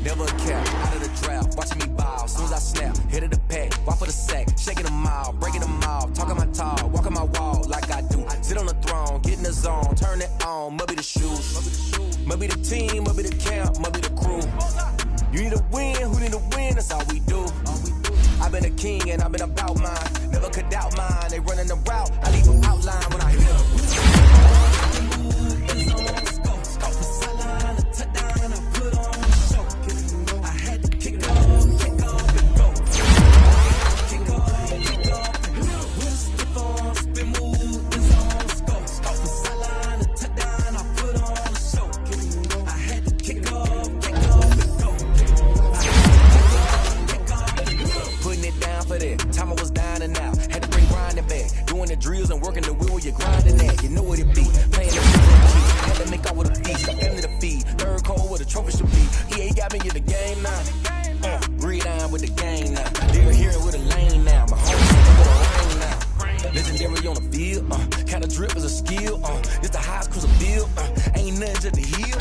never a cap, out of the drought, watching me ball. Soon as I snap, hit of the pack, walk for the sack, shaking them all, breaking them all, talking my tall, walking my wall like I do. Sit on the throne, get in the zone, turn it on, must be the shoes, must be the team, must be the camp, must be the crew. You need a win, who need a win, that's all we do. I've been a king and I've been about mine, never could doubt mine, they running the route, I leave them outline when I hear them. Drills and working the wheel where you're grinding at. You know what it be. Playing the key. Had to make out with a feast. I'm into the feed. Third cold where the trophy should be. EA got me in the game now. Read on with the game now. They're hearing with a lane now. My home with a rain now. Legendary on the field. Kind of drip is a skill. It's the highest cruiser bill. Ain't nothing to the hill.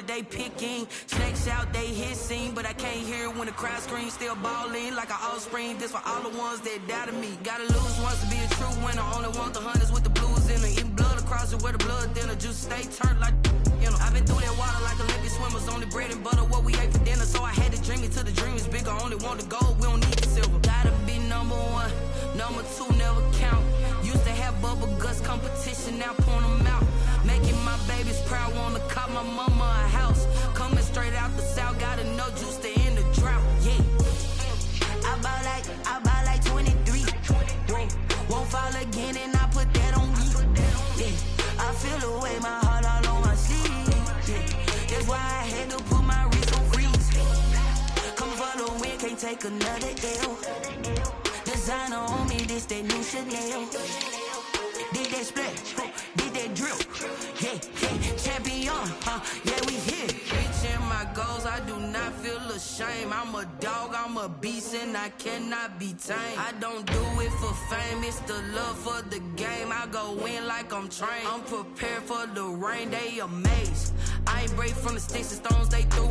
They picking snakes out, they hissing, but I can't hear when the crowd screams. Still balling like an offspring. This for all the ones that doubted me. Gotta lose once to be a true winner. Only want the hunters with the blues in it. Eating blood across it where the blood thinner. Juice stay turned like you know. I've been through that water like Olympic swimmers. Only bread and butter what we ate for dinner. So I had to dream it till the dream is bigger. Only want the gold, we don't need the silver. Gotta be number one, number two never count. Used to have bubble guts competition, now point them out. Making my babies proud, wanna cop my mama a house. Coming straight out the south, gotta know juice to end the drought. Yeah, I buy like 23. Won't fall again, and I put that on me. Yeah, I feel the way, my heart all on my sleeve. Yeah, that's why I had to put my wrist on freeze. Come for the win, can't take another L. Designer on me, this that new Chanel. Did that splash, did that drill. Yeah, champion, yeah, we here. Reaching my goals, I do not feel ashamed. I'm a dog, I'm a beast, and I cannot be tamed. I don't do it for fame, it's the love for the game. I go in like I'm trained. I'm prepared for the rain, they amazed. I ain't break from the sticks and stones they threw.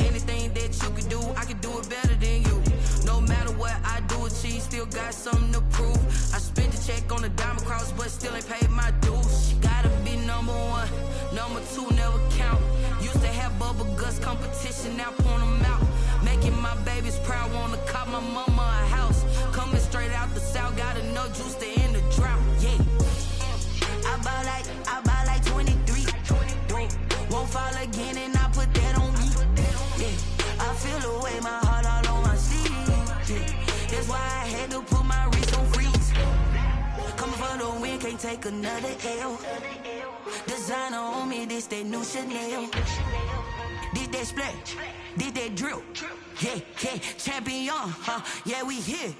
Anything that you can do, I can do it better than you. No matter what I do, achieve, still got something to prove. I spent the check on the diamond cross, but still ain't paid my dues. Gotta be number one, number two never count. Used to have bubble guts competition, now point them out. Making my babies proud, wanna cop my mama a house. Coming straight out the south, gotta know juice to end the drought. Yeah, I buy like 23. Won't fall again, and I put that on me. Yeah, I feel the way, my heart all on my sleeve. Yeah, that's why I had to put my wrist on freeze. Coming for the win, can't take another L. Designer on me, this that new Chanel. Did that splash, did that drill. Yeah, champion, yeah, we here.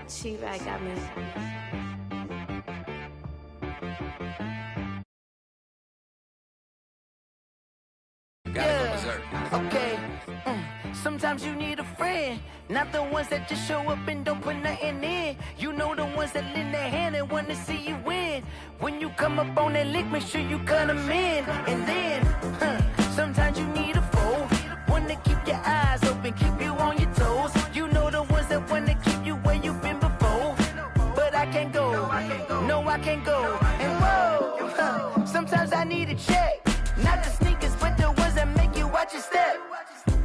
She-Rag got me. Okay. Sometimes you need a friend, not the ones that just show up and don't put nothing in. You know the ones that lend their hand and want to see you win. When you come up on that lick, make sure you cut them in. And then, sometimes you need a foe, one to keep your eyes open, keep you on your toes. You know the ones that want to keep you where you've been before. But I can't go, no I can't go. And whoa, sometimes I need a check, not the sneakers, but the ones that make you watch your step.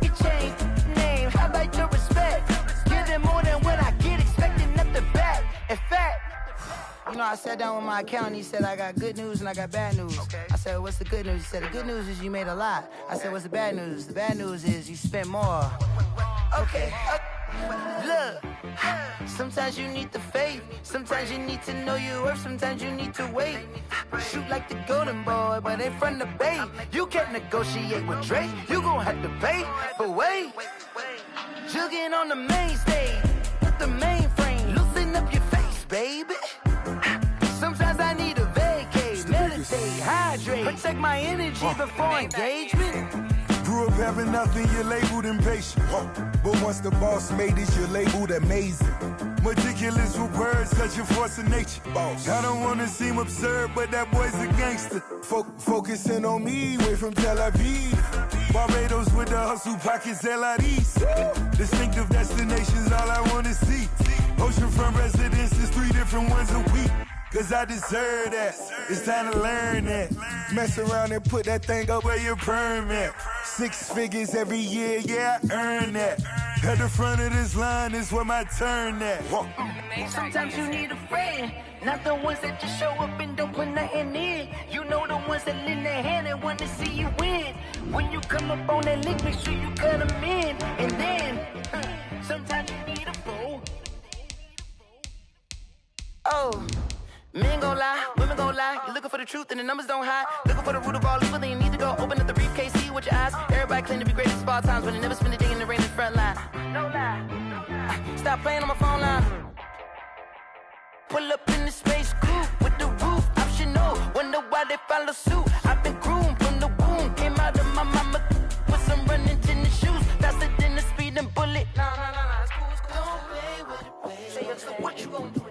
You change name, how about your respect? Give them more than what I get, expecting nothing back. In fact, you know, I sat down with my accountant, he said I got good news and I got bad news. I said, what's the good news? He said, the good news is you made a lot. I said, what's the bad news? The bad news is you spent more. Okay. Look, sometimes you need the faith, sometimes you need to know your worth, sometimes you need to wait. Shoot like the golden boy, but ain't from the bay. You can't negotiate with Drake, you gon' have to pay. But wait, jugging on the main stage, with the mainframe, loosen up your face, baby. Sometimes I need a vacate, meditate, hydrate, protect my energy before engagement. Grew up having nothing, you're labeled impatient. But once the boss made it, you're labeled amazing. Meticulous with words, such a force of nature. I don't wanna seem absurd, but that boy's a gangster. Focusing on me, way from Tel Aviv. Barbados with the hustle pockets, LIDs. Distinctive destinations, all I wanna see. Oceanfront residences, 3 different ones a week. Cause I deserve that, it's time to learn that. Mess around and put that thing up where your permit. 6 figures every year, yeah, I earn that. At the front of this line is where my turn at. Sometimes you need a friend, not the ones that just show up and don't put nothing in. You know the ones that lend their hand and want to see you win. When you come up on that link, make sure you cut them in. And then, sometimes you need a foe. Oh. Men gon' lie, women gon' lie. You're looking for the truth and the numbers don't hide. Looking for the root of all evil, then you need to go open up the briefcase, see with your eyes. Everybody claim to be great at all times, but they never spend a day in the rain in the front line. No lie, stop playing on my phone line. Pull up in the space coupe with the roof optional. Wonder why they follow suit. I've been groomed from the womb, came out of my mama with some running tennis shoes, faster than the speeding bullet. Nah, it's cool, it's cool. Don't play with it, baby. Say so what you gon' do?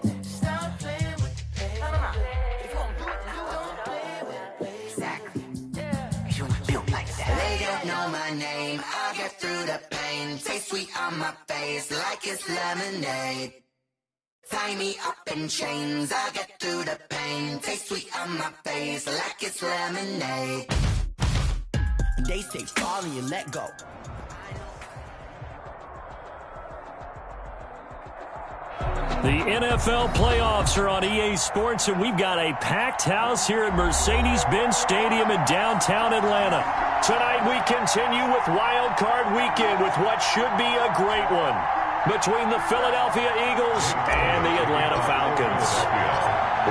Name, I'll get through the pain. Taste sweet on my face like it's lemonade. Tie me up in chains, I'll get through the pain. Taste sweet on my face like it's lemonade. They say fall and you let go. The NFL playoffs are on EA Sports, and we've got a packed house here at Mercedes-Benz Stadium in downtown Atlanta. Tonight we continue with Wild Card Weekend with what should be a great one between the Philadelphia Eagles and the Atlanta Falcons.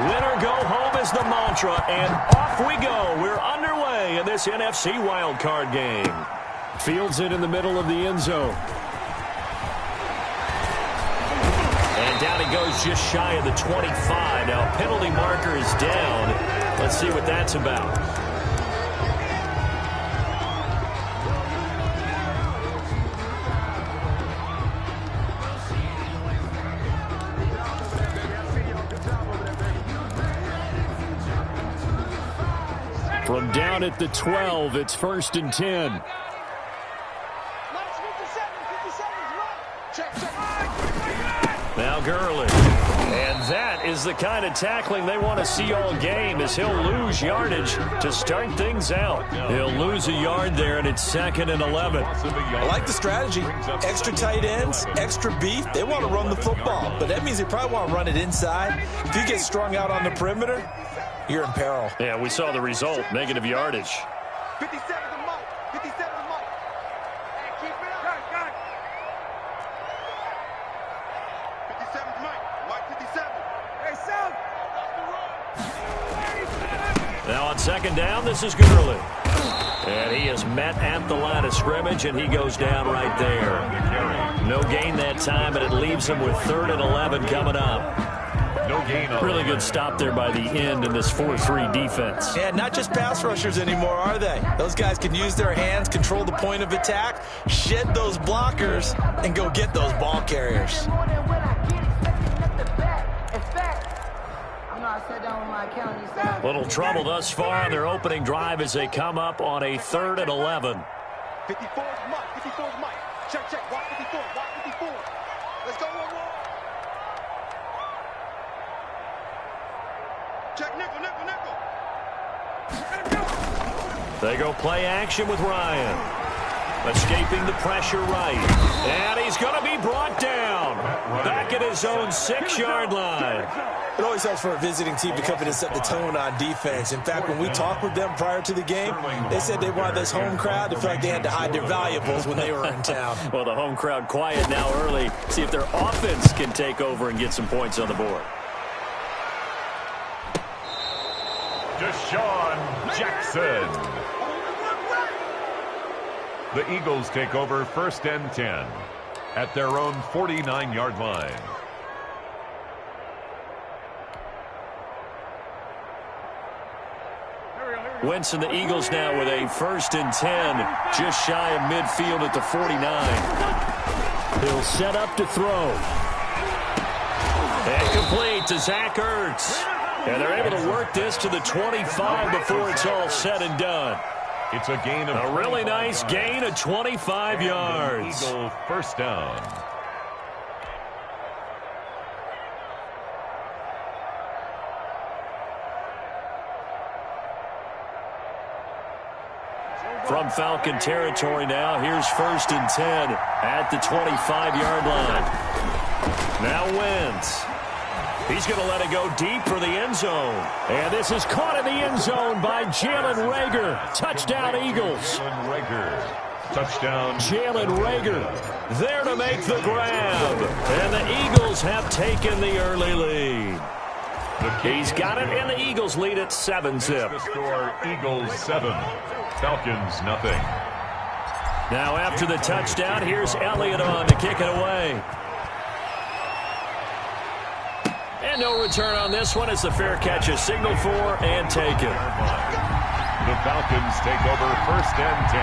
Win or go home is the mantra, and off we go. We're underway in this NFC Wild Card game. Fields it in the middle of the end zone. And down he goes just shy of the 25. Now, penalty marker is down. Let's see what that's about. From down at the 12, it's 1st and 10. Now Gurley. And that is the kind of tackling they want to see all game, as he'll lose yardage to start things out. He'll lose a yard there, and it's 2nd and 11. I like the strategy. Extra tight ends, extra beef. They want to run the football, but that means they probably want to run it inside. If you get strung out on the perimeter, you're in peril. Yeah, we saw the result, negative yardage. 57 to Mike. 57 to Mike. Hey, keep it up. Got it. 57 to Mike. Mike 57. Hey, South. Now on 2nd down, this is Gurley. And he is met at the line of scrimmage, and he goes down right there. No gain that time, and it leaves them with 3rd and 11 coming up. No gain. Really good stop there by the end in this 4-3 defense. Yeah, not just pass rushers anymore, are they? Those guys can use their hands, control the point of attack, shed those blockers, and go get those ball carriers. Little trouble thus far on their opening drive as they come up on a 3rd and 11. 54's Mike. 54's Mike. Check, check. Watch 54. Watch 54. Let's go, one more. Check, nickel, nickel, nickel. They go play action with Ryan. Escaping the pressure right. And he's going to be brought down. Back at his own 6-yard line. It always helps for a visiting team to come in and set the tone on defense. In fact, when we talked with them prior to the game, they said they wanted this home crowd to feel like they had to hide their valuables when they were in town. Well, the home crowd quiet now early. See if their offense can take over and get some points on the board. Deshaun Jackson. The Eagles take over 1st and 10 at their own 49-yard line. Wentz and the Eagles now with a 1st and 10, just shy of midfield at the 49. He'll set up to throw. And complete to Zach Ertz. And they're able to work this to the 25 before it's all said and done. It's a gain of a really nice gain of 25 yards. Eagle 1st down. From Falcon territory now, here's 1st and 10 at the 25-yard line. Now Wentz. He's going to let it go deep for the end zone. And this is caught in the end zone by Jalen Reagor. Touchdown, Eagles. Jalen Reagor. Touchdown. Jalen Reagor there to make the grab. And the Eagles have taken the early lead. He's got it, and the Eagles lead at 7-zip. The score, Eagles 7, Falcons nothing. Now after the touchdown, here's Elliott on to kick it away. And no return on this one as the fair catch is signaled for and taken. The Falcons take over 1st and 10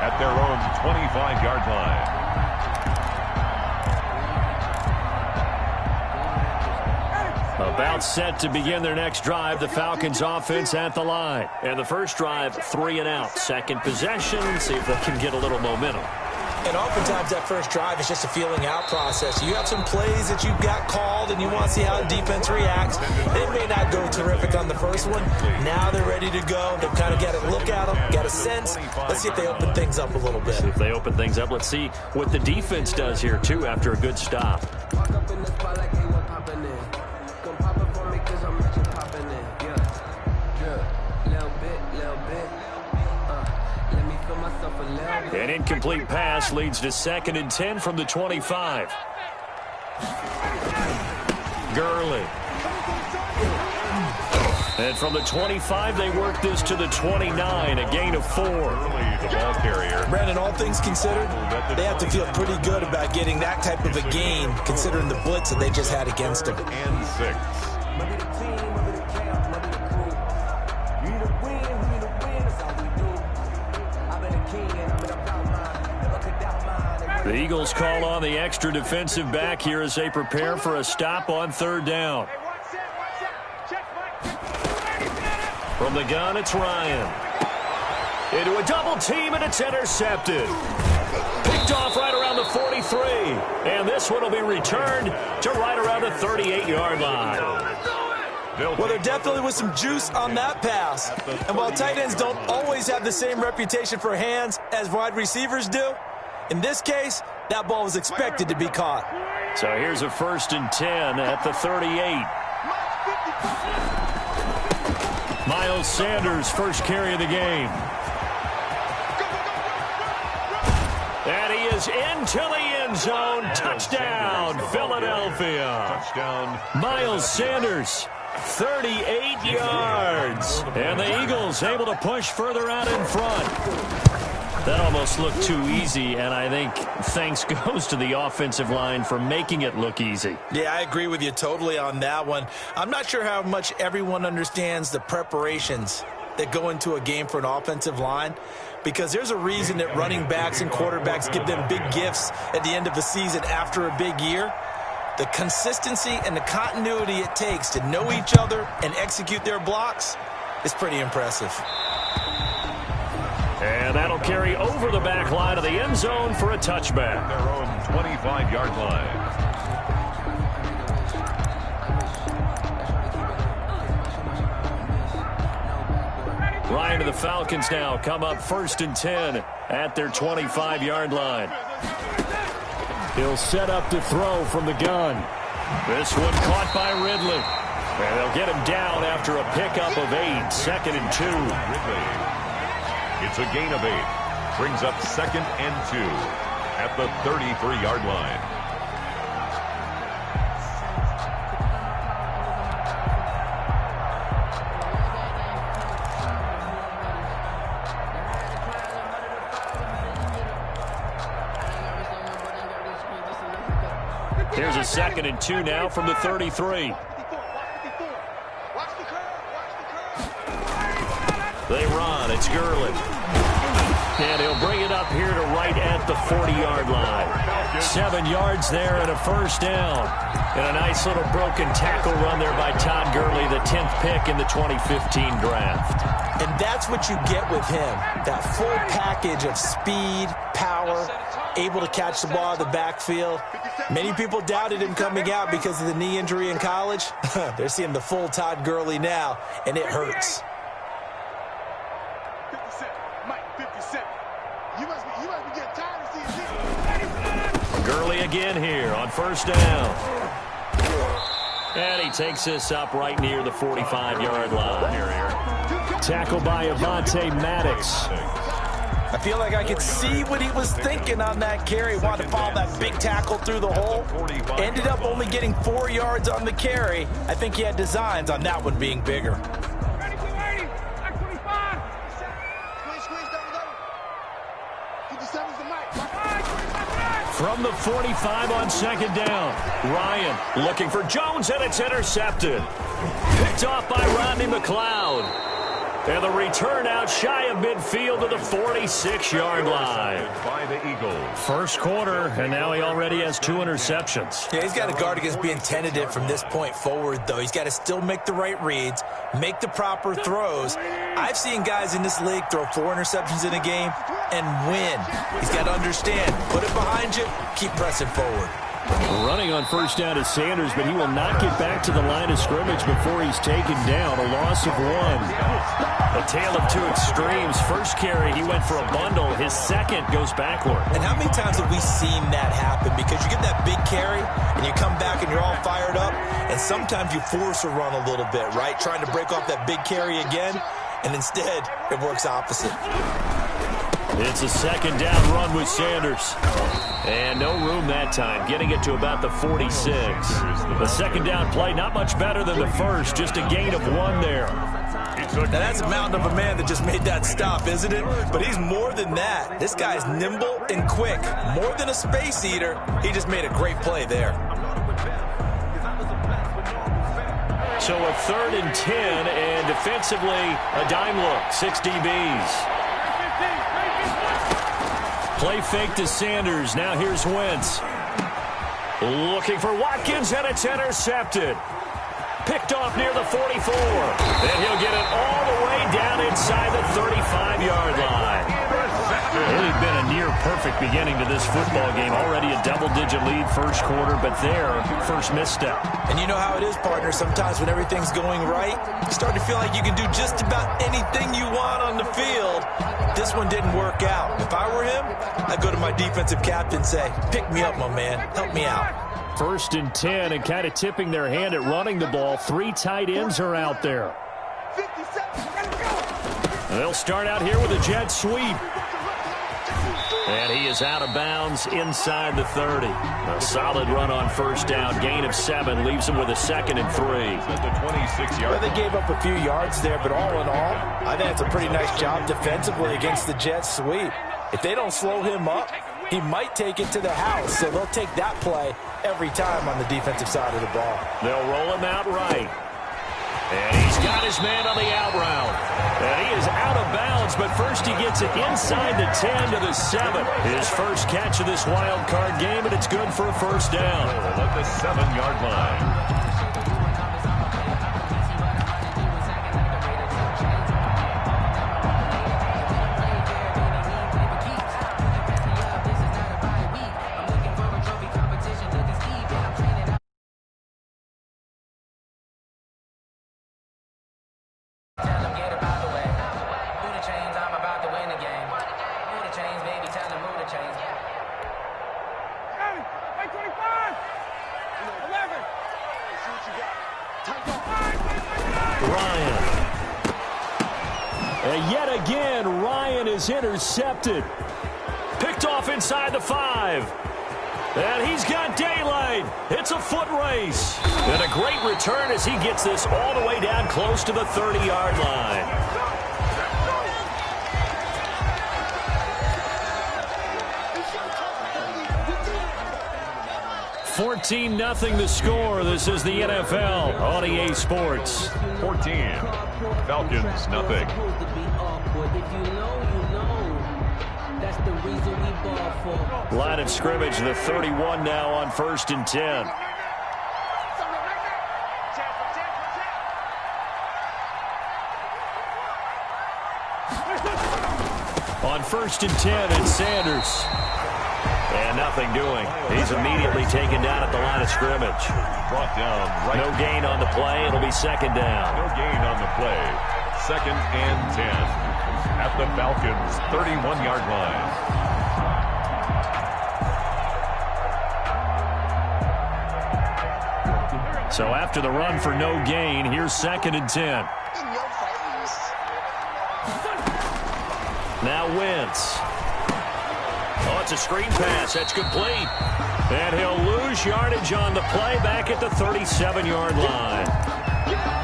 at their own 25-yard line. About set to begin their next drive, the Falcons offense at the line. And the first drive, 3 and out. Second possession, see if they can get a little momentum. And oftentimes that first drive is just a feeling out process. You have some plays that you've got called and you want to see how the defense reacts. They may not go terrific on the first one. Now they're ready to go. They've kind of got to look at them, got a sense. Let's see if they open things up a little bit. See if they open things up. Let's see what the defense does here, too, after a good stop. An incomplete pass leads to 2nd and 10 from the 25. Gurley. And from the 25, they work this to the 29, a gain of 4. Gurley, the ball carrier. Brandon, all things considered, they have to feel pretty good about getting that type of a gain, considering the blitz that they just had against them. And 6. The Eagles call on the extra defensive back here as they prepare for a stop on 3rd down. From the gun, it's Ryan. Into a double team, and it's intercepted. Picked off right around the 43. And this one will be returned to right around the 38-yard line. Well, there definitely was some juice on that pass. And while tight ends don't always have the same reputation for hands as wide receivers do, in this case, that ball was expected to be caught. So here's a 1st and 10 at the 38. Miles Sanders, first carry of the game. And he is into the end zone. Touchdown, Philadelphia. Touchdown. Miles Sanders, 38 yards. And the Eagles able to push further out in front. That almost looked too easy, and I think thanks goes to the offensive line for making it look easy. Yeah, I agree with you totally on that one. I'm not sure how much everyone understands the preparations that go into a game for an offensive line, because there's a reason that running backs and quarterbacks give them big gifts at the end of the season after a big year. The consistency and the continuity it takes to know each other and execute their blocks is pretty impressive. And that'll carry over the back line of the end zone for a touchback. Their own 25-yard line. Ryan and the Falcons now come up 1st and 10 at their 25-yard line. He'll set up to throw from the gun. This one caught by Ridley. And they'll get him down after a pickup of 8, 2nd and 2. Ridley. It's a gain of 8. Brings up 2nd and 2 at the 33-yard line. Here's a 2nd and 2 now from the 33. They run. It's Gurley. And he'll bring it up here to right at the 40-yard line. 7 yards there and a 1st down. And a nice little broken tackle run there by Todd Gurley, the 10th pick in the 2015 draft. And that's what you get with him, that full package of speed, power, able to catch the ball in the backfield. Many people doubted him coming out because of the knee injury in college. They're seeing the full Todd Gurley now, and it hurts. Gurley again here on 1st down. And he takes this up right near the 45-yard line. Tackled by Avonte Maddox. I feel like I could see what he was thinking on that carry. Wanted to follow that big tackle through the hole. Ended up only getting 4 yards on the carry. I think he had designs on that one being bigger. From the 45 on 2nd down. Ryan looking for Jones, and it's intercepted. Picked off by Rodney McLeod. And the return out shy of midfield to the 46-yard line. By the Eagles. First quarter, and now he already has 2 interceptions. Yeah, he's got to guard against being tentative from this point forward, though. He's got to still make the right reads, make the proper throws. I've seen guys in this league throw 4 interceptions in a game and win. He's got to understand, put it behind you, keep pressing forward. Running on 1st down is Sanders, but he will not get back to the line of scrimmage before he's taken down. A loss of 1. A tale of 2 extremes. First carry, he went for a bundle. His second goes backward. And how many times have we seen that happen? Because you get that big carry, and you come back and you're all fired up, and sometimes you force a run a little bit, right? Trying to break off that big carry again, and instead it works opposite. It's a 2nd down run with Sanders. And no room that time, getting it to about the 46. The 2nd down play, not much better than the first, just a gain of 1 there. Now that's a mountain of a man that just made that stop, isn't it? But he's more than that. This guy's nimble and quick. More than a space eater, he just made a great play there. So a 3rd and 10, and defensively, a dime look, 6 DBs. Play fake to Sanders. Now here's Wentz. Looking for Watkins, and it's intercepted. Picked off near the 44. And he'll get it all the way down inside the 35-yard line. It had been a near-perfect beginning to this football game. Already a double-digit lead first quarter, but there, first misstep. And you know how it is, partner. Sometimes when everything's going right, you start to feel like you can do just about anything you want on the field. This one didn't work out. If I were him, I'd go to my defensive captain and say, pick me up, my man. Help me out. 1st and 10, and kind of tipping their hand at running the ball. 3 tight ends are out there. They'll start out here with a jet sweep. And he is out of bounds inside the 30. A solid run on 1st down. Gain of 7 leaves him with a 2nd and 3. At the 26-yard. Well, they gave up a few yards there, but all in all, I think it's a pretty nice job defensively against the jet sweep. If they don't slow him up, he might take it to the house. So they'll take that play every time on the defensive side of the ball. They'll roll him out right. And he's got his man on the out route. And he is out of bounds, but first he gets it inside the 10 to the 7. His first catch of this wild card game, and it's good for a first down. At the 7-yard line. Intercepted. Picked off inside the 5. And he's got daylight. It's a foot race. And a great return as he gets this all the way down close to the 30-yard line. 14-0 the score. This is the NFL on EA Sports. 14. Falcons, nothing. Line of scrimmage, the 31 now on 1st and 10. On 1st and 10, it's Sanders. And nothing doing. He's immediately taken down at the line of scrimmage. Brought down right. No gain on the play. It'll be 2nd down. No gain on the play. 2nd and 10 at the Falcons' 31-yard line. So after the run for no gain, here's 2nd and 10. Now Wentz. Oh, it's a screen pass. That's complete. And he'll lose yardage on the play back at the 37-yard line.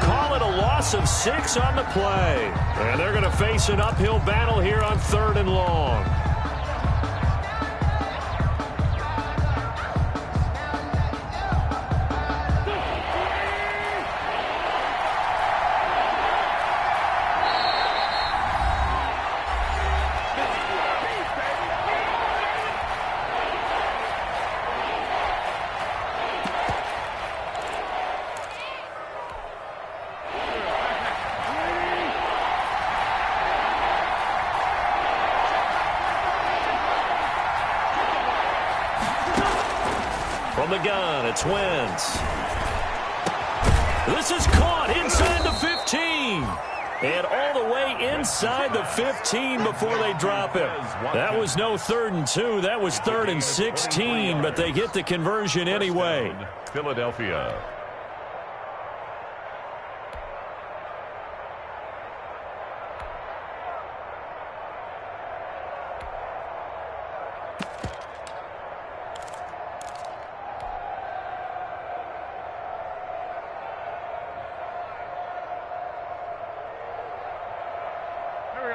Call it a loss of 6 on the play. And they're going to face an uphill battle here on 3rd and long. From the gun, it's Wentz. This is caught inside the 15. And all the way inside the 15 before they drop it. That was no 3rd and 2. That was 3rd and 16, but they get the conversion anyway. Philadelphia.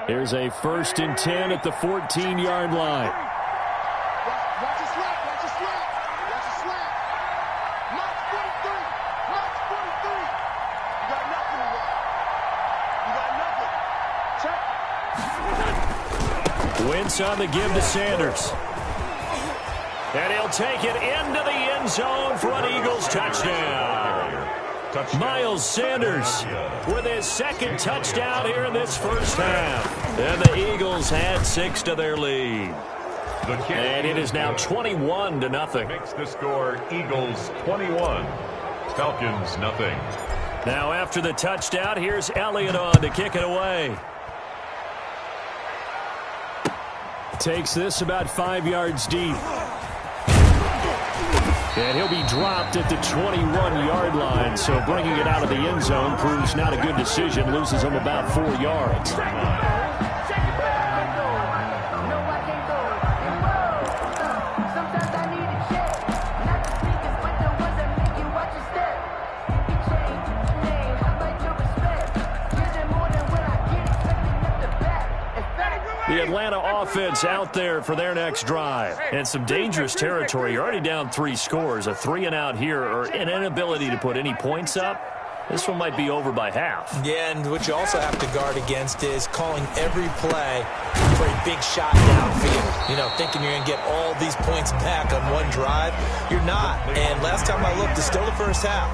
Here's a 1st and 10 at the 14-yard line. Watch your slap. Watch your slap. Watch your slap. March 43. March 43. You got nothing in there. You got nothing. Check. Wentz on the give to Sanders. And he'll take it into the end zone for an Eagles touchdown. Miles Sanders with his 2nd touchdown here in this first half. And the Eagles had 6 to their lead. And it is now 21-0. Makes the score Eagles 21, Falcons nothing. Now after the touchdown, here's Elliott on to kick it away. Takes this about 5 yards deep. And he'll be dropped at the 21-yard line, so bringing it out of the end zone proves not a good decision. Loses him about 4 yards. The Atlanta offense out there for their next drive. And some dangerous territory. You're already down 3 scores. A 3-and-out here or an inability to put any points up. This one might be over by half. Yeah, and what you also have to guard against is calling every play for a big shot downfield. You know, thinking you're going to get all these points back on one drive. You're not. And last time I looked, it's still the first half.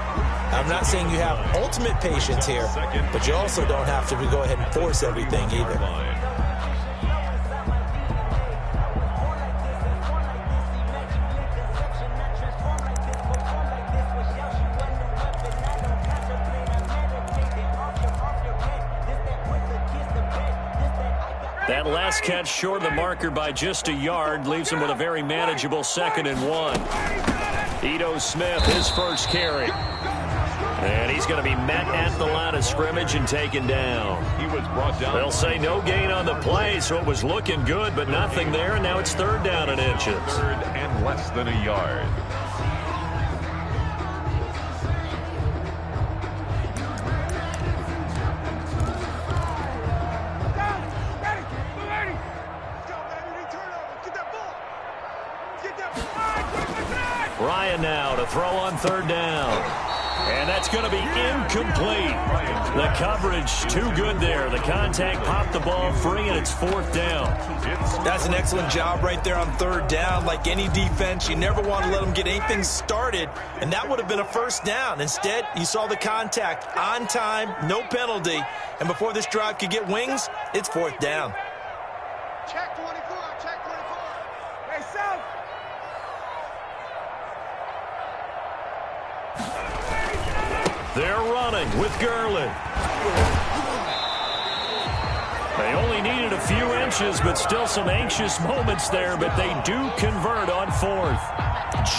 I'm not saying you have ultimate patience here, but you also don't have to go ahead and force everything either. That last catch short of the marker by just a yard leaves him with a very manageable 2nd and 1. Ito Smith, his first carry. And he's going to be met at the line of scrimmage and taken down. He was brought down. They'll say no gain on the play, so it was looking good, but nothing there, and now it's 3rd down and inches. 3rd and less than a yard. Ryan now to throw on 3rd down. And that's going to be incomplete. The coverage too good there. The contact popped the ball free, and it's 4th down. That's an excellent job right there on 3rd down. Like any defense, you never want to let them get anything started, and that would have been a 1st down. Instead, you saw the contact on time, no penalty, and before this drive could get wings, it's 4th down. Check 24, check 24. Hey, South. They're running with Gurley. They only needed a few inches, but still some anxious moments there, but they do convert on 4th.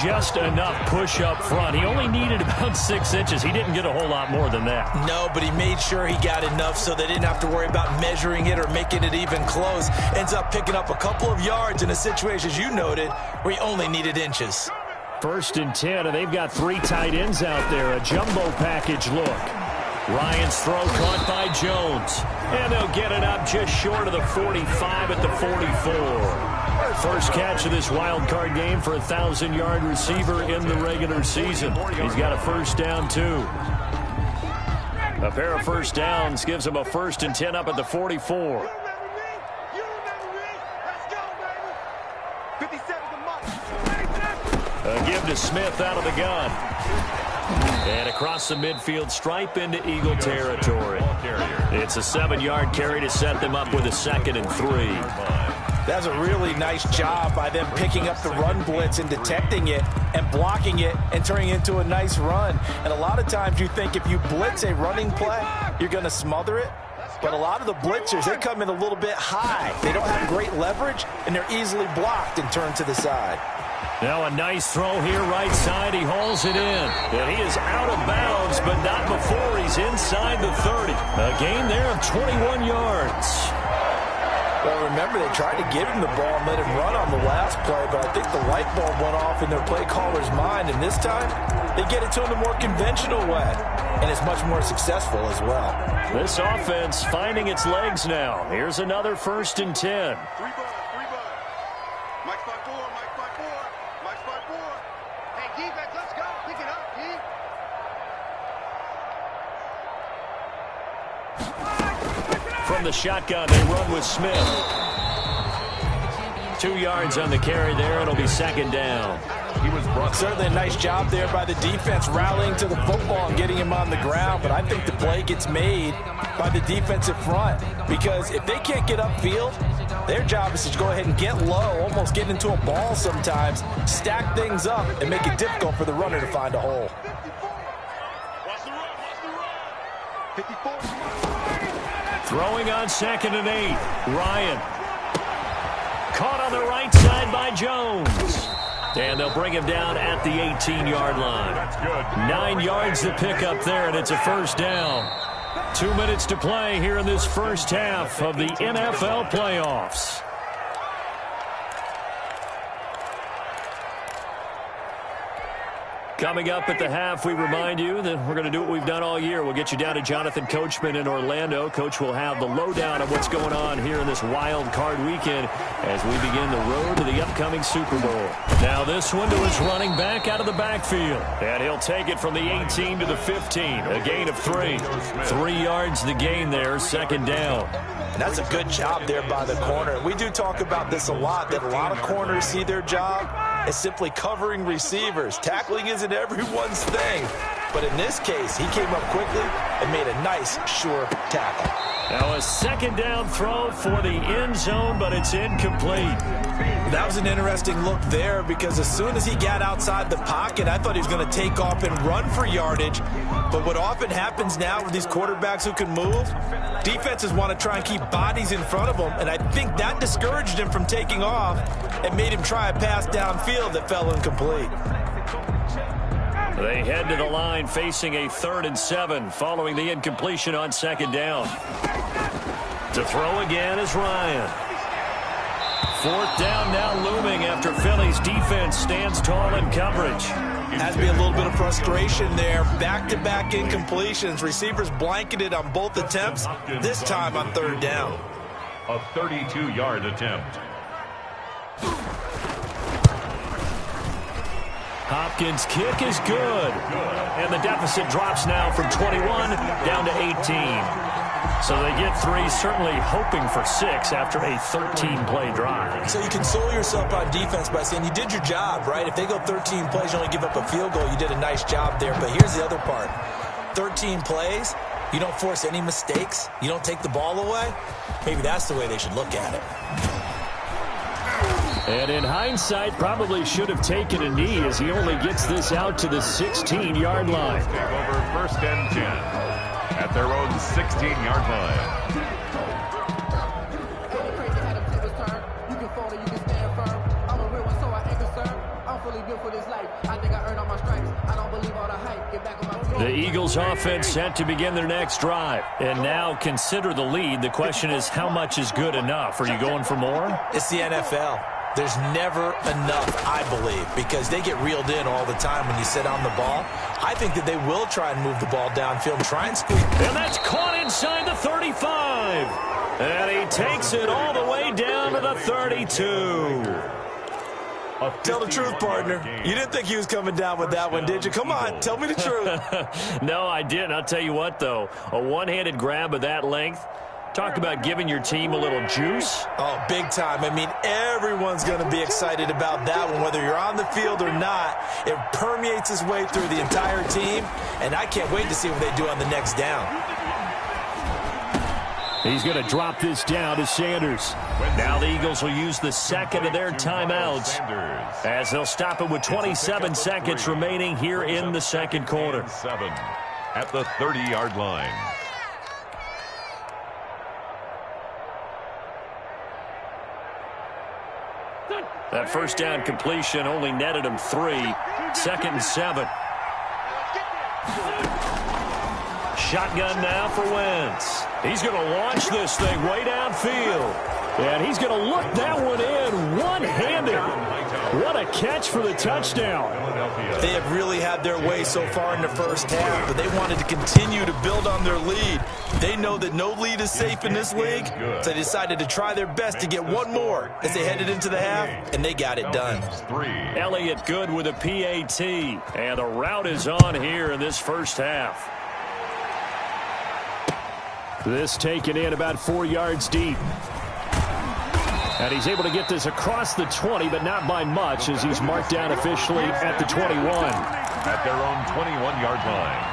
Just enough push up front. He only needed about 6 inches. He didn't get a whole lot more than that. No, but he made sure he got enough so they didn't have to worry about measuring it or making it even close. Ends up picking up a couple of yards in a situation, as you noted, where he only needed inches. 1st and 10, and they've got 3 tight ends out there. A jumbo package look. Ryan's throw caught by Jones. And they'll get it up just short of the 45 at the 44. First catch of this wild card game for a 1,000-yard receiver in the regular season. He's got a 1st down, too. A pair of 1st downs gives him a 1st and 10 up at the 44. A give to Smith out of the gun. And across the midfield stripe into Eagle territory. It's a 7-yard carry to set them up with a 2nd and 3. That's a really nice job by them picking up the run blitz and detecting it and blocking it and turning it into a nice run. And a lot of times you think if you blitz a running play, you're going to smother it. But a lot of the blitzers, they come in a little bit high. They don't have great leverage, and they're easily blocked and turned to the side. Now a nice throw here right side. He hauls it in. And he is out of bounds, but not before he's inside the 30. A gain there of 21 yards. Well, remember, they tried to give him the ball and let him run on the last play, but I think the light bulb went off in their play caller's mind, and this time they get it to him the more conventional way, and it's much more successful as well. This offense finding its legs now. Here's another 1st and 10. Mike's by 4, Mike's by 4, Mike's by 4. Hey, defense, let's go. Pick it up, D. From the shotgun, they run with Smith. 2 yards on the carry there. It'll be 2nd down. Certainly a nice job there by the defense rallying to the football and getting him on the ground, but I think the play gets made by the defensive front because if they can't get upfield, their job is to go ahead and get low, almost get into a ball sometimes, stack things up, and make it difficult for the runner to find a hole. Watch the run, watch the run. 54. Throwing on 2nd and 8. Ryan. Caught on the right side by Jones. And they'll bring him down at the 18-yard line. That's good. 9 yards to pick up there, and it's a 1st down. 2 minutes to play here in this first half of the NFL playoffs. Coming up at the half, we remind you that we're going to do what we've done all year. We'll get you down to Jonathan Coachman in Orlando. Coach will have the lowdown of what's going on here in this wild card weekend as we begin the road to the upcoming Super Bowl. Now this one to his running back out of the backfield. And he'll take it from the 18 to the 15. A gain of 3. 3 yards the gain there, second down. And that's a good job there by the corner. We do talk about this a lot, that a lot of corners see their job as simply covering receivers. Tackling isn't everyone's thing. But in this case, he came up quickly and made a nice, sure tackle. Now a second down throw for the end zone, but it's incomplete. That was an interesting look there because as soon as he got outside the pocket, I thought he was going to take off and run for yardage. But what often happens now with these quarterbacks who can move, defenses want to try and keep bodies in front of them, and I think that discouraged him from taking off and made him try a pass downfield that fell incomplete. They head to the line facing a 3rd and 7 following the incompletion on second down. To throw again is Ryan. 4th down now looming after Philly's defense stands tall in coverage. Has to be a little bit of frustration there. Back-to-back incompletions. Receivers blanketed on both attempts, this time on 3rd down. A 32-yard attempt. Hopkins' kick is good. And the deficit drops now from 21 down to 18. So they get 3, certainly hoping for 6 after a 13-play drive. So you console yourself on defense by saying you did your job, right? If they go 13 plays, you only give up a field goal, you did a nice job there. But here's the other part. 13 plays, you don't force any mistakes, you don't take the ball away. Maybe that's the way they should look at it. And in hindsight, probably should have taken a knee as he only gets this out to the 16-yard line. Take over 1st and 10 at their own 16-yard line. The Eagles offense set to begin their next drive. And now consider the lead. The question is, how much is good enough? Are you going for more? It's the NFL. There's never enough, I believe, because they get reeled in all the time when you sit on the ball. I think that they will try and move the ball downfield and try and squeeze. And that's caught inside the 35. And he takes it all the way down to the 32. Tell the truth, partner. You didn't think he was coming down with that one, did you? Come on, tell me the truth. No, I didn't. I'll tell you what, though. A one-handed grab of that length. Talk about giving your team a little juice. Oh, big time. I mean, everyone's going to be excited about that one, whether you're on the field or not. It permeates its way through the entire team, and I can't wait to see what they do on the next down. He's going to drop this down to Sanders. Now the Eagles will use the second of their timeouts as they'll stop it with 27 seconds remaining here in the second quarter. 7 at the 30-yard line. That first down completion only netted him 3. 2nd and 7. Shotgun now for Wentz. He's going to launch this thing way downfield. And he's going to look that one in one-handed. What a catch for the touchdown. They have really had their way so far in the first half, but they wanted to continue to build on their lead. They know that no lead is safe in this league, so they decided to try their best to get one more as they headed into the half, and they got it done. Elliott good with a PAT, and the route is on here in this first half. This taken in about 4 yards deep. And he's able to get this across the 20, but not by much as he's marked down officially at the 21. At their own 21-yard line.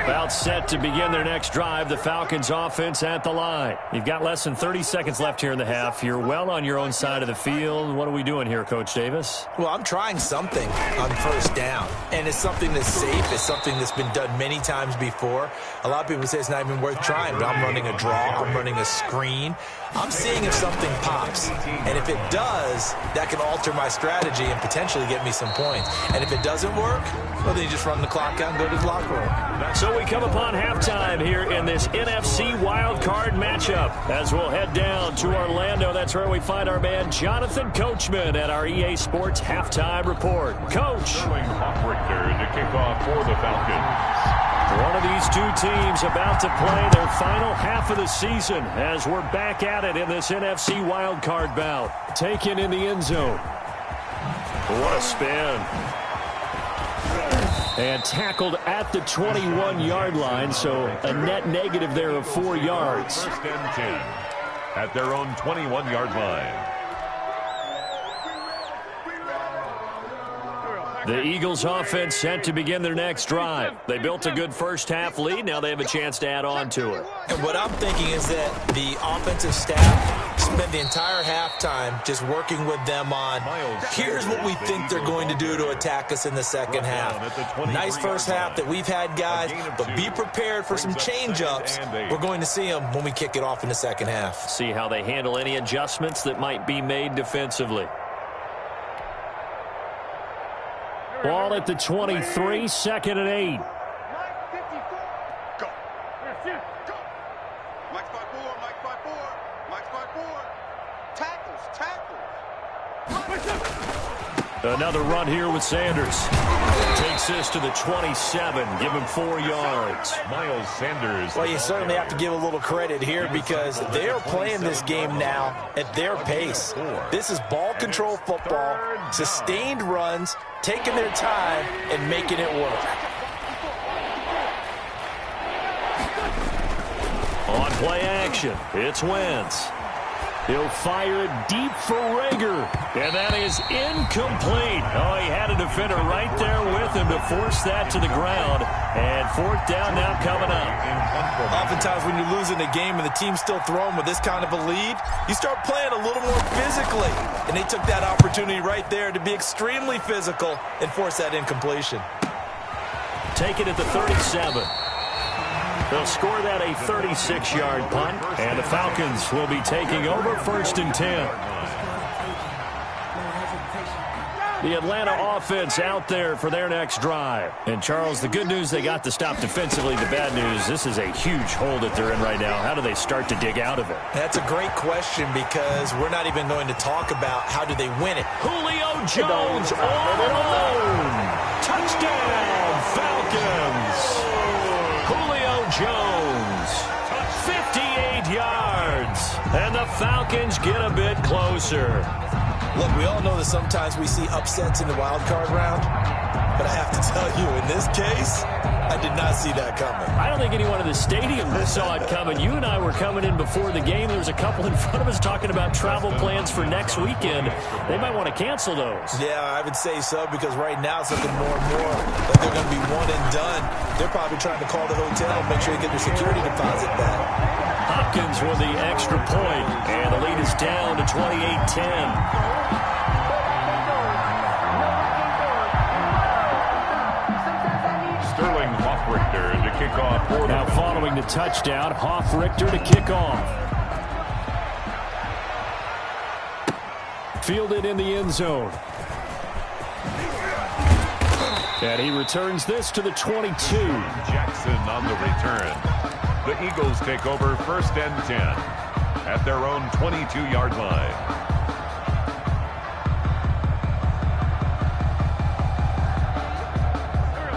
About set to begin their next drive. The Falcons offense at the line. You've got less than 30 seconds left here in the half. You're well on your own side of the field. What are we doing here, Coach Davis? Well, I'm trying something on first down, and it's something that's safe. It's something that's been done many times before. A lot of people say it's not even worth trying, but I'm running a draw. I'm running a screen. I'm seeing if something pops, and if it does, that can alter my strategy and potentially get me some points. And if it doesn't work, well, then you just run the clock out and go to the locker room. So we come upon halftime here in this NFC wildcard matchup. As we'll head down to Orlando, that's where we find our man Jonathan Coachman at our EA Sports Halftime Report. Coach. Sterling Hoffrichter to kick off for the Falcons. One of these two teams about to play their final half of the season as we're back at it in this NFC wildcard bout. Taken in the end zone. What a spin. And tackled at the 21-yard line, so a net negative there of 4 yards. First and 10 at their own 21-yard line. The Eagles offense set to begin their next drive. They built a good first-half lead. Now they have a chance to add on to it. And what I'm thinking is that the offensive staff spent the entire halftime just working with them on, here's what we think they're going to do to attack us in the second half. Nice first half that we've had, guys, but be prepared for some change-ups. We're going to see them when we kick it off in the second half. See how they handle any adjustments that might be made defensively. Ball at the 23, 2nd and 8. Go. Go. Mike 5-4, Mike 5-4, Mike 5-4. Tackles. Another run here with Sanders. Takes this to the 27, give him 4 yards. Miles Sanders. Well, you certainly have to give a little credit here because they're playing this game now at their pace. This is ball control football, sustained runs, taking their time and making it work. On play action, it's Wentz. He'll fire it deep for Rager, and that is incomplete. Oh, he had a defender right there with him to force that to the ground, and 4th down now coming up. Oftentimes when you're losing a game and the team's still throwing with this kind of a lead, you start playing a little more physically, and they took that opportunity right there to be extremely physical and force that incompletion. Take it at the 37. They'll score that a 36-yard punt, and the Falcons will be taking over 1st and 10. The Atlanta offense out there for their next drive. And, Charles, the good news, they got to stop defensively. The bad news, this is a huge hole that they're in right now. How do they start to dig out of it? That's a great question because we're not even going to talk about how do they win it. Julio Jones all alone. Touchdown, Falcons. Julio Jones, 58 yards, and the Falcons get a bit closer. Look, we all know that sometimes we see upsets in the wild card round, but I have to tell you, in this case, I did not see that coming. I don't think anyone in the stadium saw it coming. You and I were coming in before the game. There was a couple in front of us talking about travel plans for next weekend. They might want to cancel those. Yeah, I would say so because right now it's looking more and more like they're going to be one and done. They're probably trying to call the hotel and make sure they get their security deposit back. Hopkins with the extra point, and the lead is down to 28-10. Sterling Hoffrichter to kick off for Now following the touchdown, Hoffrichter to kick off. Fielded in the end zone. And he returns this to the 22. Jackson on the return. The Eagles take over 1st and 10 at their own 22-yard line.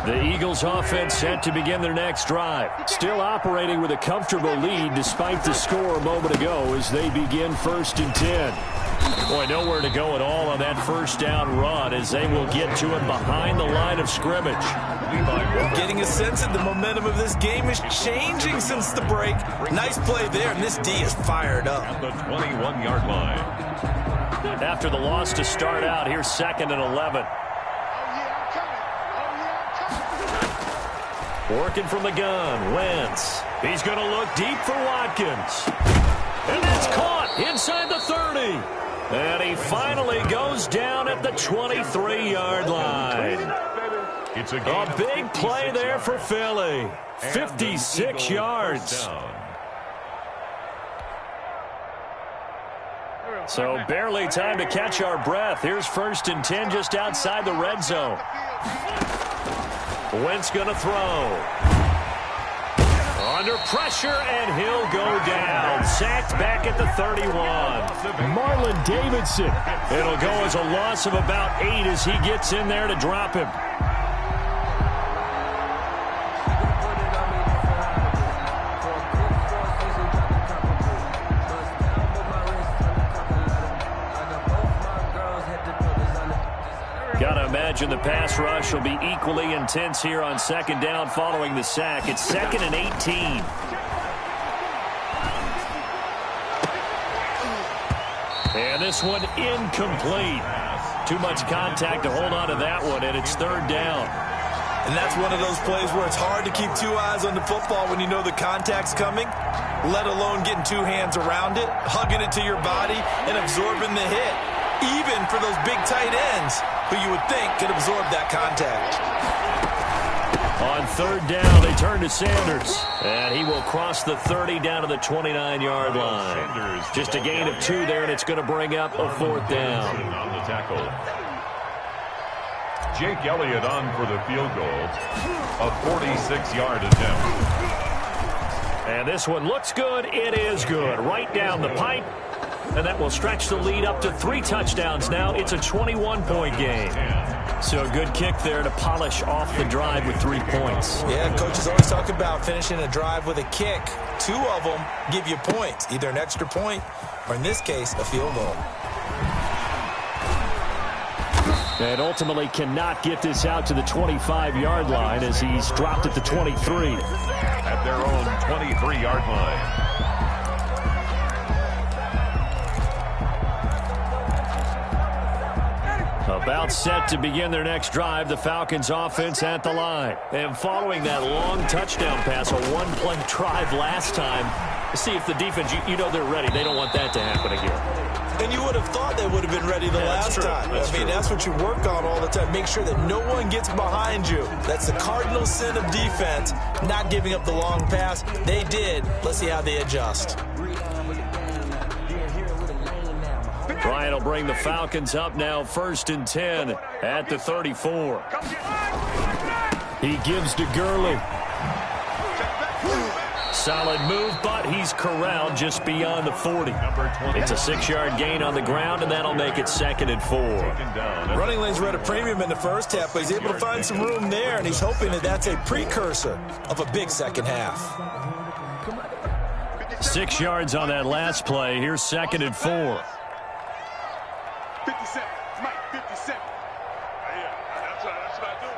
The Eagles offense set to begin their next drive. Still operating with a comfortable lead despite the score a moment ago as they begin 1st and 10. Boy, nowhere to go at all on that 1st down run as they will get to him behind the line of scrimmage. I'm getting a sense that the momentum of this game is changing since the break. Nice play there, and this D is fired up. At the 21-yard line. After the loss to start out, here's 2nd and 11. Working from the gun, Wentz. He's going to look deep for Watkins. And that's caught inside the 30. And he finally goes down at the 23-yard line. It's a big play there for Philly. 56 yards. So barely time to catch our breath. Here's 1st and 10 just outside the red zone. Wentz going to throw. Under pressure, and he'll go down. Sacked back at the 31. Marlon Davidson. It'll go as a loss of about 8 as he gets in there to drop him. Gotta imagine the pass rush will be equally intense here on second down following the sack. It's 2nd and 18. And this one incomplete. Too much contact to hold on to that one, and it's 3rd down. And that's one of those plays where it's hard to keep 2 eyes on the football when you know the contact's coming, let alone getting 2 hands around it, hugging it to your body, and absorbing the hit. Even for those big tight ends who you would think could absorb that contact. On 3rd down, they turn to Sanders. And he will cross the 30 down to the 29-yard line. Just a gain of 2 there, and it's going to bring up a 4th down. On the tackle. Jake Elliott on for the field goal. A 46-yard attempt. And this one looks good. It is good. Right down the pipe. And that will stretch the lead up to 3 touchdowns now. It's a 21-point game. So a good kick there to polish off the drive with 3 points. Yeah, coaches always talk about finishing a drive with a kick. 2 of them give you points, either an extra point or, in this case, a field goal. And ultimately cannot get this out to the 25-yard line as he's dropped at the 23. At their own 23-yard line. About set to begin their next drive, the Falcons offense at the line. And following that long touchdown pass, a 1-play drive last time, see if the defense, you know they're ready. They don't want that to happen again. And you would have thought they would have been ready the last time. That's what you work on all the time. Make sure that no one gets behind you. That's the cardinal sin of defense, not giving up the long pass. They did. Let's see how they adjust. Bryant will bring the Falcons up now 1st and 10 at the 34. He gives to Gurley. Solid move, but he's corralled just beyond the 40. It's a 6-yard gain on the ground, and that'll make it 2nd and 4. Running lanes were at a premium in the first half, but he's able to find some room there, and he's hoping that that's a precursor of a big second half. 6 yards on that last play. Here's 2nd and 4. 57, Mike, 57. Yeah, that's what I do.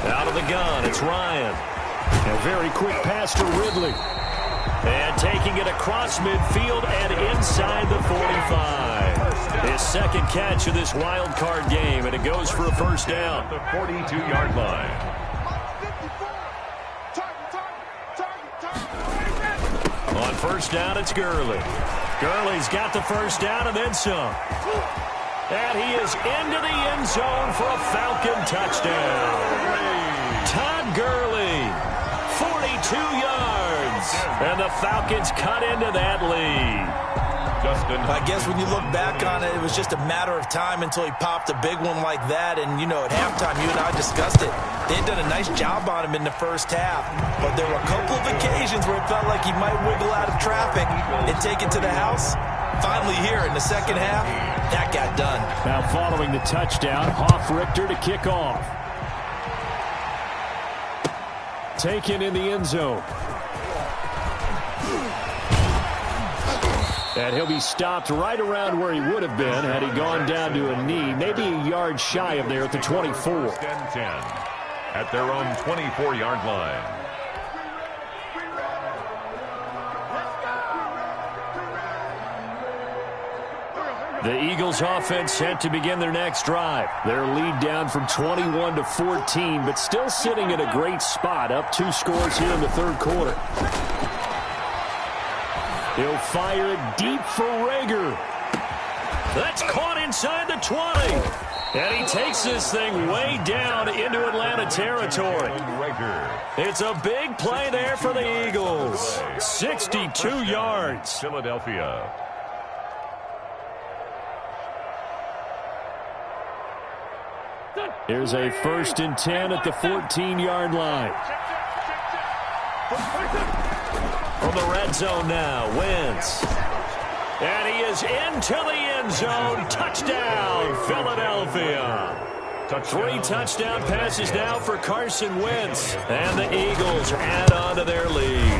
Out of the gun, it's Ryan. A very quick pass to Ridley. And taking it across midfield and inside the 45. His 2nd catch of this wild card game, and it goes for a 1st down. The 42-yard line. On 1st down, it's Gurley. Gurley's got the 1st down and then some. And he is into the end zone for a Falcon touchdown. Todd Gurley, 42 yards. And the Falcons cut into that lead. I guess when you look back on it, it was just a matter of time until he popped a big one like that. And, you know, at halftime, you and I discussed it. They had done a nice job on him in the first half. But there were a couple of occasions where it felt like he might wiggle out of traffic and take it to the house. Finally here in the second half, that got done. Now following the touchdown, Hoff-Richter to kick off. Taken in the end zone. And he'll be stopped right around where he would have been had he gone down to a knee, maybe a yard shy of there at the 24. 10 at their own 24-yard line. The Eagles offense set to begin their next drive. Their lead down from 21 to 14, but still sitting at a great spot, up 2 scores here in the 3rd quarter. He'll fire it deep for Rager. That's caught inside the 20. And he takes this thing way down into Atlanta territory. It's a big play there for the Eagles. 62 yards. Philadelphia. Here's a 1st and 10 at the 14-yard line. From the red zone now, Wentz. And he is into the end zone. Touchdown, Philadelphia. 3 touchdown passes now for Carson Wentz. And the Eagles add on to their lead.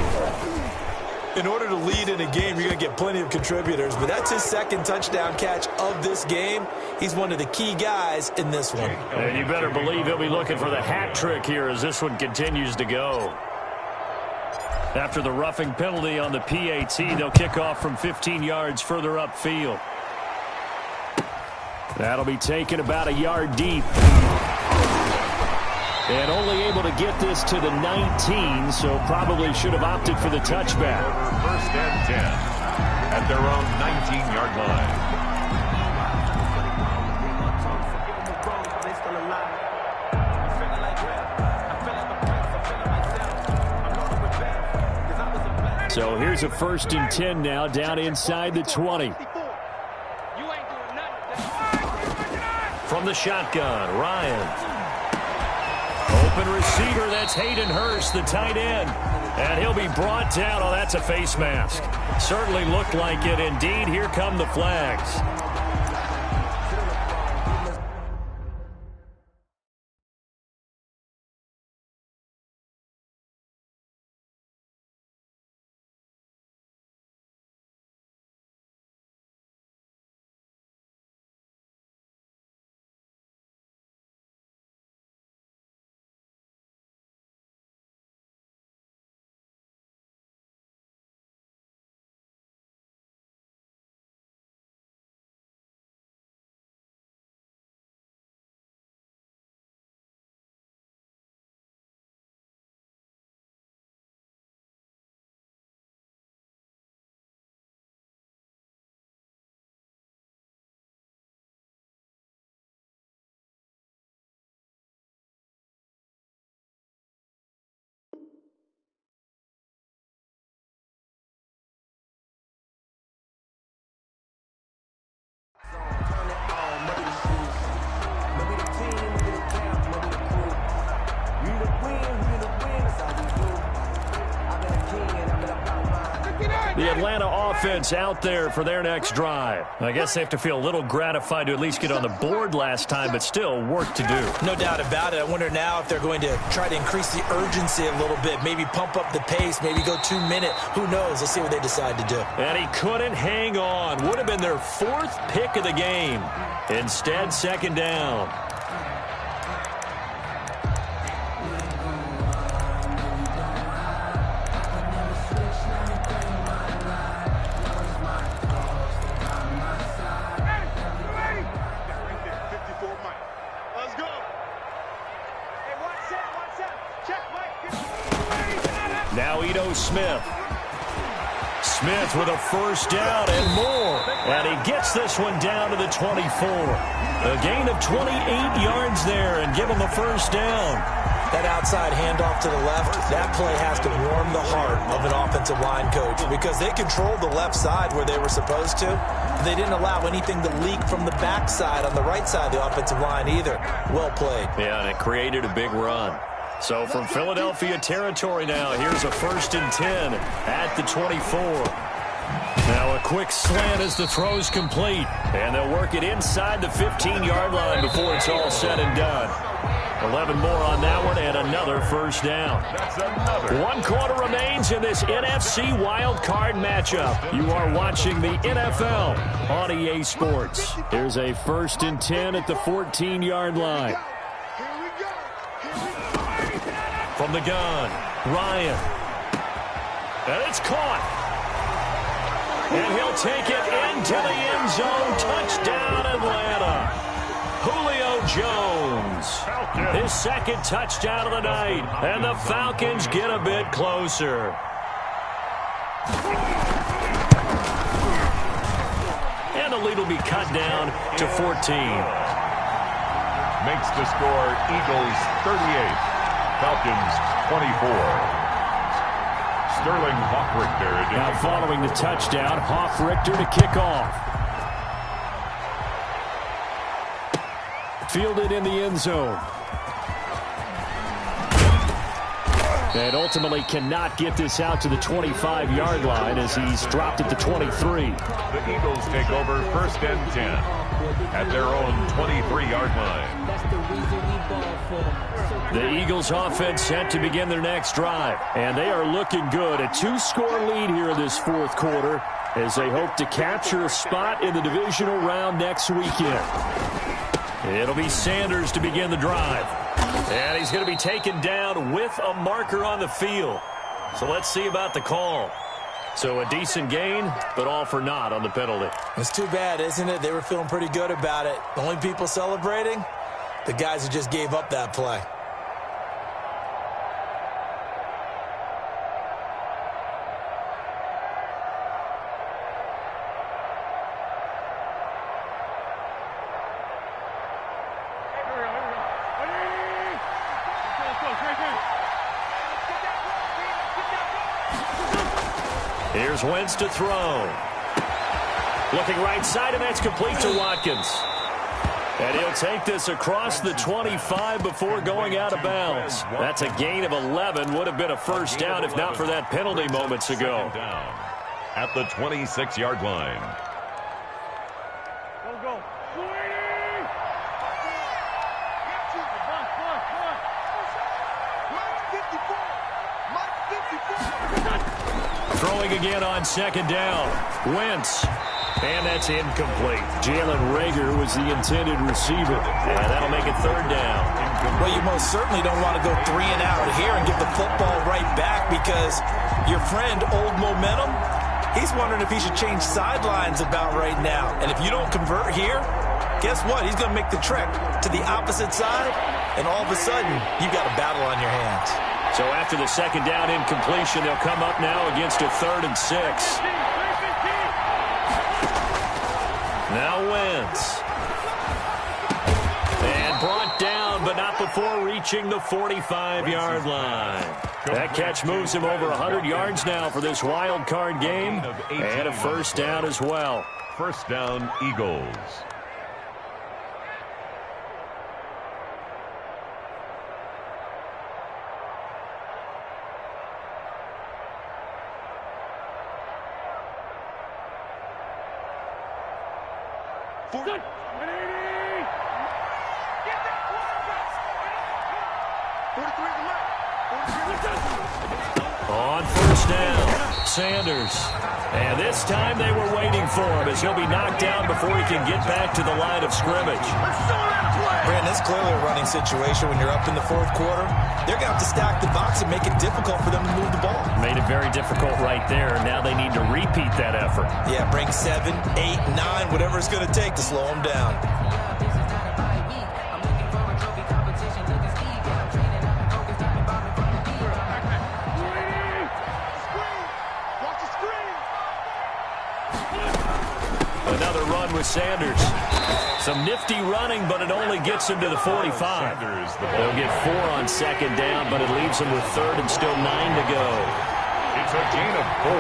In order to lead in a game, you're going to get plenty of contributors, but that's his 2nd touchdown catch of this game. He's one of the key guys in this one. And you better believe he'll be looking for the hat trick here as this one continues to go. After the roughing penalty on the PAT, they'll kick off from 15 yards further upfield. That'll be taken about a yard deep. And only able to get this to the 19, so probably should have opted for the touchback. 1st and 10 at their own 19-yard line. So here's a 1st and 10 now down inside the 20. From the shotgun, Ryan. Open receiver, that's Hayden Hurst, the tight end. And he'll be brought down. Oh, that's a face mask. Certainly looked like it. Indeed, here come the flags. The Atlanta offense out there for their next drive. I guess they have to feel a little gratified to at least get on the board last time, but still work to do. No doubt about it. I wonder now if they're going to try to increase the urgency a little bit, maybe pump up the pace, maybe go 2-minute. Who knows? Let's see what they decide to do. And he couldn't hang on. Would have been their 4th pick of the game. Instead, 2nd down. Smith with a 1st down and more. And he gets this one down to the 24. A gain of 28 yards there and give him a 1st down. That outside handoff to the left, that play has to warm the heart of an offensive line coach because they controlled the left side where they were supposed to. But they didn't allow anything to leak from the backside on the right side of the offensive line either. Well played. Yeah, and it created a big run. So from Philadelphia territory now, here's a 1st and 10 at the 24. Now a quick slant as the throw's complete. And they'll work it inside the 15-yard line before it's all said and done. 11 more on that one and another 1st down. 1 quarter remains in this NFC Wild Card matchup. You are watching the NFL on EA Sports. Here's a 1st and 10 at the 14-yard line. From the gun, Ryan. And it's caught. And he'll take it into the end zone. Touchdown, Atlanta. Julio Jones. His 2nd touchdown of the night. And the Falcons get a bit closer. And the lead will be cut down to 14. Makes the score Eagles 38. Falcons 24. Sterling Hoffrichter. Now following the touchdown, Hoffrichter to kick off. fielded in the end zone. And ultimately cannot get this out to the 25-yard line as he's dropped it to 23. The Eagles take over 1st and 10 at their own 23-yard line. The Eagles offense set to begin their next drive. And they are looking good. A 2-score lead here in this 4th quarter as they hope to capture a spot in the divisional round next weekend. It'll be Sanders to begin the drive. And he's going to be taken down with a marker on the field. So let's see about the call. So a decent gain, but all for naught on the penalty. It's too bad, isn't it? They were feeling pretty good about it. The only people celebrating, the guys who just gave up that play. Here's Wentz to throw. Looking right side, and that's complete to Watkins. And he'll take this across the 25 before going out of bounds. That's a gain of 11. Would have been a first down if not for that penalty moments ago. At the 26-yard line. Throwing again on 2nd down. Wentz. And that's incomplete. Jalen Reagor was the intended receiver. And that'll make it 3rd down. Well, you most certainly don't want to go 3 and out here and give the football right back because your friend, Old Momentum, he's wondering if he should change sidelines about right now. And if you don't convert here, guess what? He's going to make the trek to the opposite side, and all of a sudden, you've got a battle on your hands. So after the 2nd down incompletion, they'll come up now against a 3rd and 6. Now Wentz. And brought down, but not before reaching the 45-yard line. That catch moves him over 100 yards now for this wild card game. And a first down as well. First down, Eagles. On first down, Sanders. And this time they were waiting for him as he'll be knocked down before he can get back to the line of scrimmage. Brandon, it's clearly a running situation when you're up in the 4th quarter. They're going to have to stack the box and make it difficult for them to move the ball. Made it very difficult right there. Now they need to repeat that effort. Yeah, bring 7, 8, 9, whatever it's going to take to slow them down. Another run with Sanders. Some nifty running, but it only gets him to the 45. They'll get 4 on 2nd down, but it leaves them with 3rd and still 9 to go. It's a gain of 4,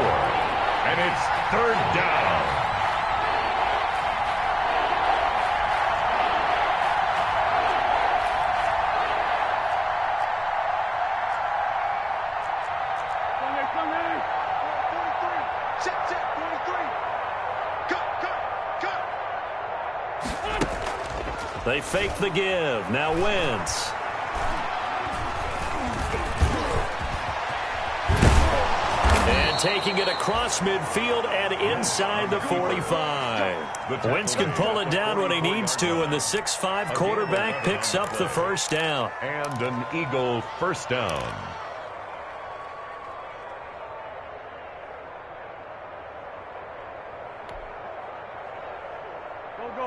and it's 3rd down. They fake the give. Now Wentz. And taking it across midfield and inside the 45. Wentz can pull it down when he needs to, and the 6'5" quarterback picks up the first down. And an Eagle first down.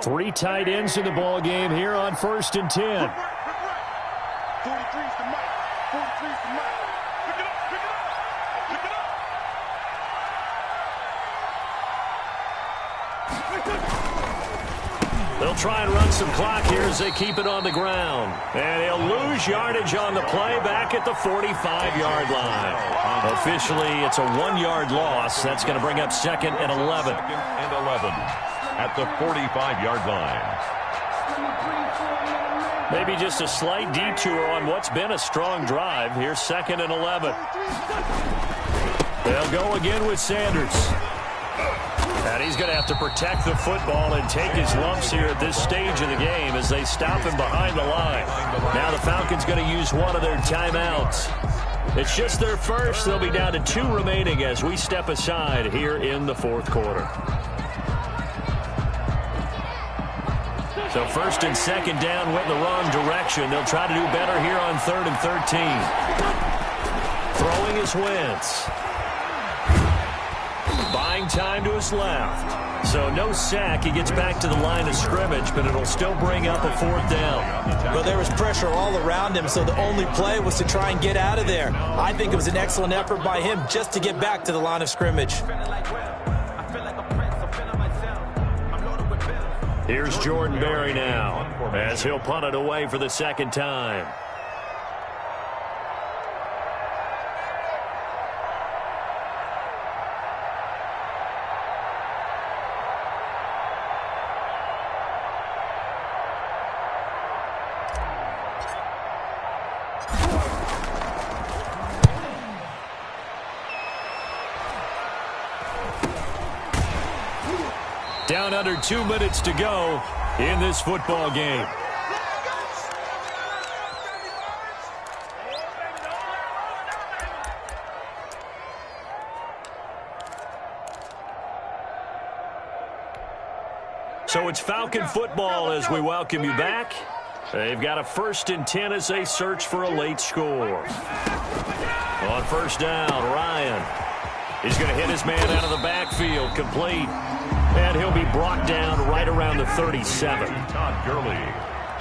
Three tight ends in the ball game here on 1st and 10. 43's the mic. 43's the mic. Pick it up. Pick it up. Pick it up. They'll try and run some clock here as they keep it on the ground. And he'll lose yardage on the play back at the 45-yard line. Officially, it's a 1-yard loss. That's going to bring up 2nd and 11. 2nd and 11 at the 45-yard line. Maybe just a slight detour on what's been a strong drive. Here's 2nd and 11. They'll go again with Sanders. And he's going to have to protect the football and take his lumps here at this stage of the game as they stop him behind the line. Now the Falcons going to use one of their timeouts. It's just their first. They'll be down to 2 remaining as we step aside here in the 4th quarter. So 1st and 2nd down went in the wrong direction. They'll try to do better here on 3rd and 13. Throwing is Wentz. Buying time to his left. So no sack. He gets back to the line of scrimmage, but it'll still bring up a 4th down. Well, there was pressure all around him, so the only play was to try and get out of there. I think it was an excellent effort by him just to get back to the line of scrimmage. Here's Jordan Berry now as he'll punt it away for the 2nd time. Down under 2 minutes to go in this football game. So it's Falcon football as we welcome you back. They've got a 1st and 10 as they search for a late score. On 1st down, Ryan. He's going to hit his man out of the backfield, complete. And he'll be brought down right around the 37. Todd Gurley.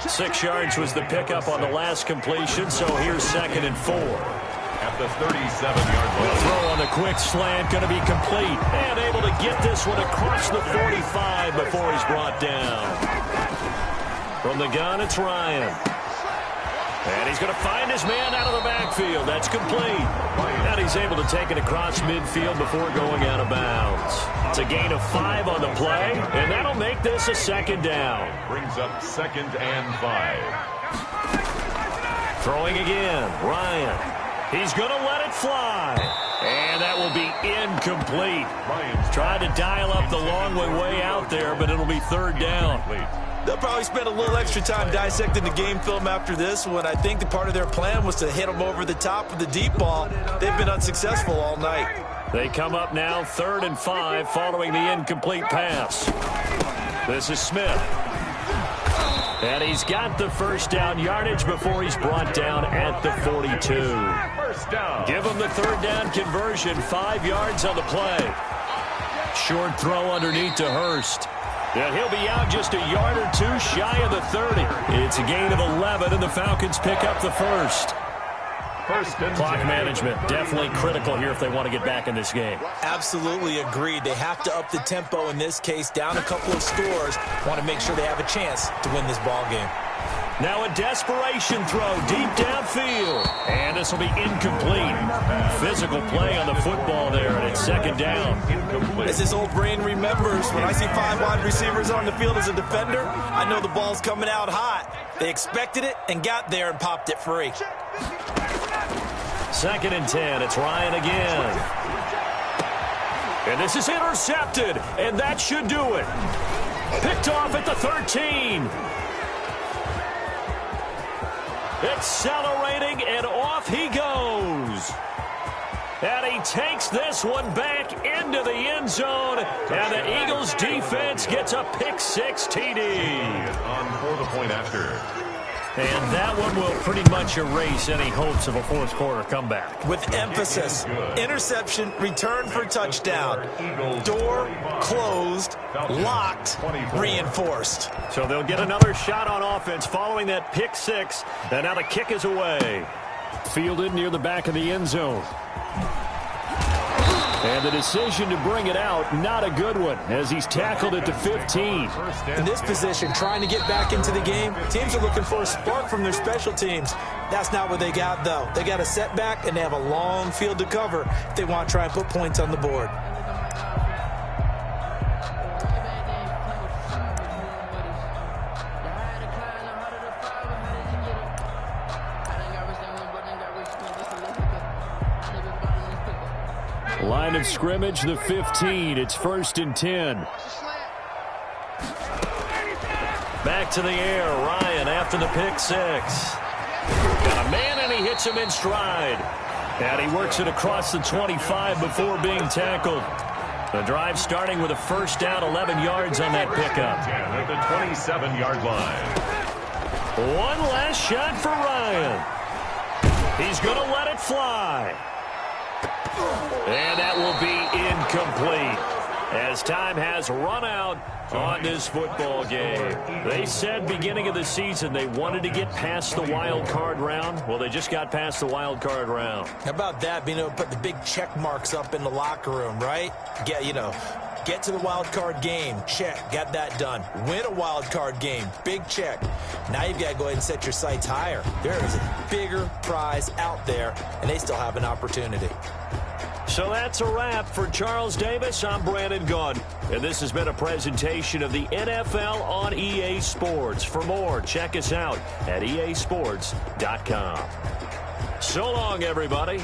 6 yards was the pickup on the last completion, so here's 2nd and 4. At the 37-yard line. The throw on the quick slant going to be complete. And able to get this one across the 45 before he's brought down. From the gun, it's Ryan. And he's going to find his man out of the backfield. That's complete. And he's able to take it across midfield before going out of bounds. It's a gain of 5 on the play, and that'll make this a 2nd down. Brings up 2nd and 5. Throwing again, Ryan. He's going to let it fly. And that will be incomplete. Tried to dial up the long way out there, but it'll be 3rd down. They'll probably spend a little extra time dissecting the game film after this one. I think the part of their plan was to hit them over the top with the deep ball. They've been unsuccessful all night. They come up now 3rd and 5 following the incomplete pass. This is Smith. And he's got the 1st down yardage before he's brought down at the 42. First down. Give him the 3rd down conversion, 5 yards on the play. Short throw underneath to Hurst. And he'll be out just a yard or 2 shy of the 30. It's a gain of 11, and the Falcons pick up the 1st. Clock management, definitely critical here if they want to get back in this game. Absolutely agreed. They have to up the tempo in this case, down a couple of scores. Want to make sure they have a chance to win this ball game. Now a desperation throw deep downfield. And this will be incomplete. Physical play on the football there, and it's 2nd down. As his old brain remembers, when I see 5 wide receivers on the field as a defender, I know the ball's coming out hot. They expected it and got there and popped it free. 2nd and 10. It's Ryan again. And this is intercepted, and that should do it. Picked off at the 13. Accelerating, and off he goes. And he takes this one back into the end zone, and the Eagles defense gets a pick-6 TD. On for the point after. And that one will pretty much erase any hopes of a 4th quarter comeback. With emphasis, interception, return for touchdown. Door closed, locked, reinforced. So they'll get another shot on offense following that pick-6, and now the kick is away. Fielded near the back of the end zone. And the decision to bring it out, not a good one, as he's tackled it to 15. In this position, trying to get back into the game, teams are looking for a spark from their special teams. That's not what they got, though. They got a setback, and they have a long field to cover if they want to try and put points on the board. line of scrimmage, the 15. It's 1st and 10. Back to the air. Ryan after the pick 6. Got a man, and he hits him in stride. And he works it across the 25 before being tackled. The drive starting with a first down, 11 yards on that pickup. At the 27-yard line. One last shot for Ryan. He's going to let it fly. And that will be incomplete, as time has run out on this football game. They said beginning of the season they wanted to get past the wild card round. Well, they just got past the wild card round. How about that, being able to put the big check marks up in the locker room, right? Get to the wild card game. Check. Got that done. Win a wild card game. Big check. Now you've got to go ahead and set your sights higher. There is a bigger prize out there, and they still have an opportunity. So that's a wrap for Charles Davis. I'm Brandon Gunn, and this has been a presentation of the NFL on EA Sports. For more, check us out at easports.com. So long, everybody.